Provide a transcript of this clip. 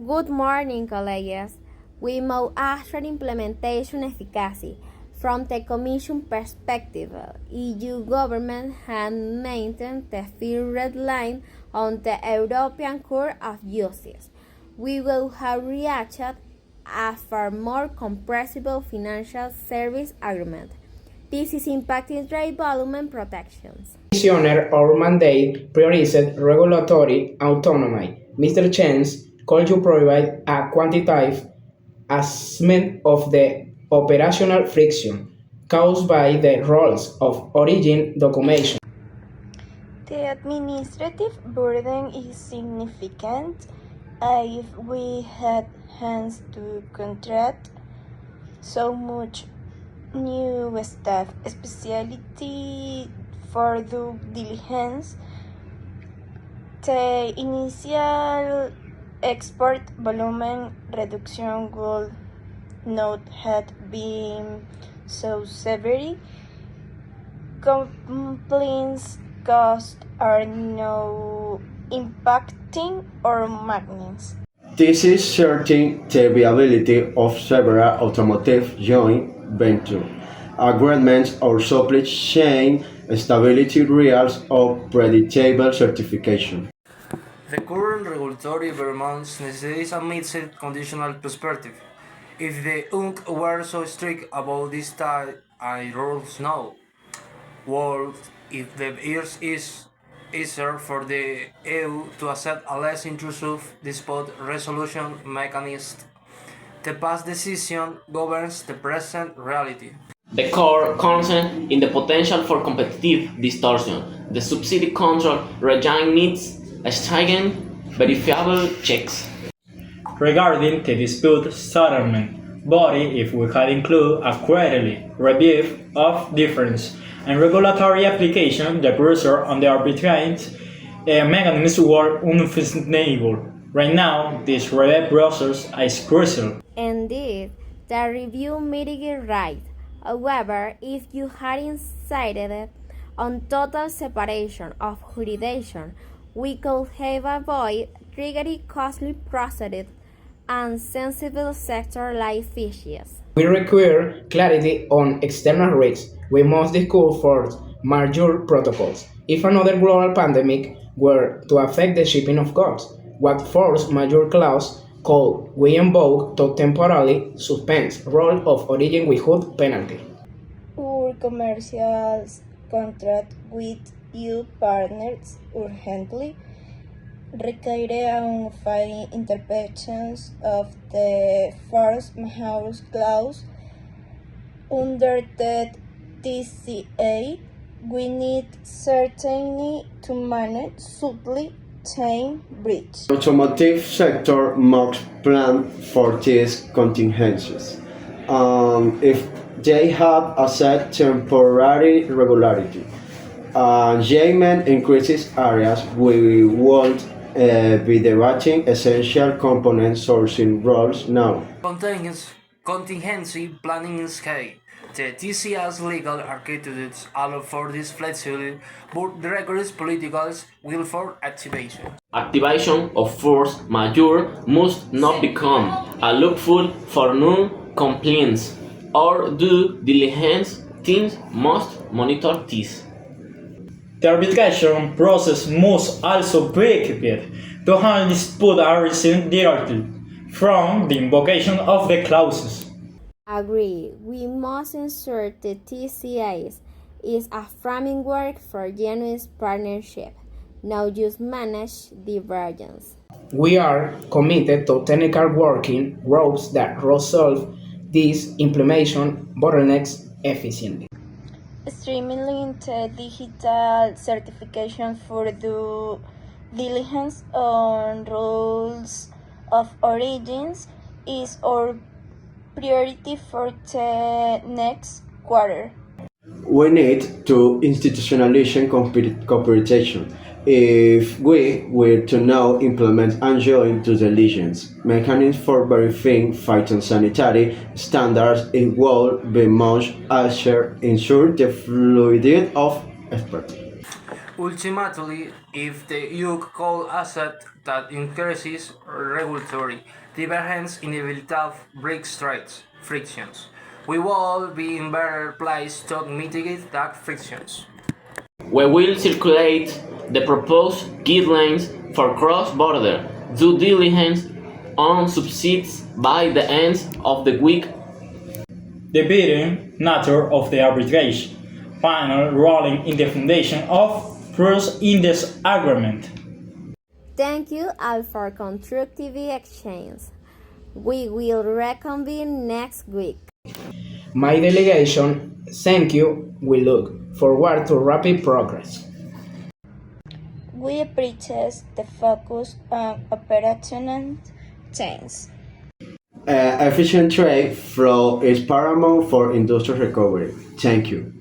Good morning, colleagues. We move after implementation efficacy. From the Commission perspective, EU government has maintained the firm red line on the European Court of Justice. We will have reached a far more compressible financial service agreement. This is impacting trade volume and protections. Commissioner, our mandate prioritizes regulatory autonomy. Mr. Chance, could you provide a quantitative assessment of the operational friction caused by the rules of origin documentation? The administrative burden is significant. If we had hands to contract so much new staff, especially for due diligence, the initial export volume reduction would not have been so severe. Complaints costs are now impacting our magnets. This is certain the viability of several automotive joint venture agreements or supply chain stability rules of predictable certification. The current regulatory environment necessitates a mixed conditional perspective. If the UNC were so strict about this type of rules now, world, if the years is easier for the EU to accept a less intrusive dispute resolution mechanism. The past decision governs the present reality. The core concern in the potential for competitive distortion. The subsidy control regime needs stringent, verifiable checks. Regarding the dispute settlement body, if we had included a quarterly review of difference and regulatory application, the pressure on the arbitrage mechanisms were unsustainable. Right now, this review process is crucial. Indeed, the review mitigates right. However, if you had insisted on total separation of jurisdiction, we could have avoided triggering costly processes and sensitive sector-like fishes. We require clarity on external risks. We must discuss first major protocols. If another global pandemic were to affect the shipping of goods, what force majeure clause could we invoke to temporarily suspend rule of origin without penalty? Our commercial contract with EU partners urgently require unifying interpretations of the force majeure clause. Under the TCA, we need certainty to manage supply chain breach. The automotive sector must plan for these contingencies. If they have a set temporary regularity, Yemen increases areas we won't be debating essential component sourcing roles now. Contingency planning is key. The TCA's legal architectures allow for this flexibility, but the rigorous political will for activation. Activation of force majeure must not become a loophole for non-compliance or due diligence. Teams must monitor this. The arbitration process must also be equipped to handle dispute arising directly from the invocation of the clauses. Agree, we must ensure the TCAs is a framework for genuine partnership, not just manage divergence. We are committed to technical working groups that resolve these implementation bottlenecks efficiently. Streamlining the digital certification for due diligence on rules of origins is our priority for the next quarter. We need to institutionalize cooperation. If we were to now implement and join due diligence mechanisms for verifying phytosanitary standards, it would be much easier ensure the fluidity of experts. Ultimately, if the EU could accept that increases regulatory divergence inevitably breaks trade frictions, we will be in better place to mitigate that frictions. We will circulate the proposed guidelines for cross-border due diligence on subsidies by the end of the week. The bidding nature of the arbitration panel ruling in the foundation of trust in this agreement. Thank you all for constructive exchange. We will reconvene next week. My delegation, thank you. We look forward to rapid progress. We appreciate the focus on operational change. Efficient trade flow is paramount for industrial recovery. Thank you.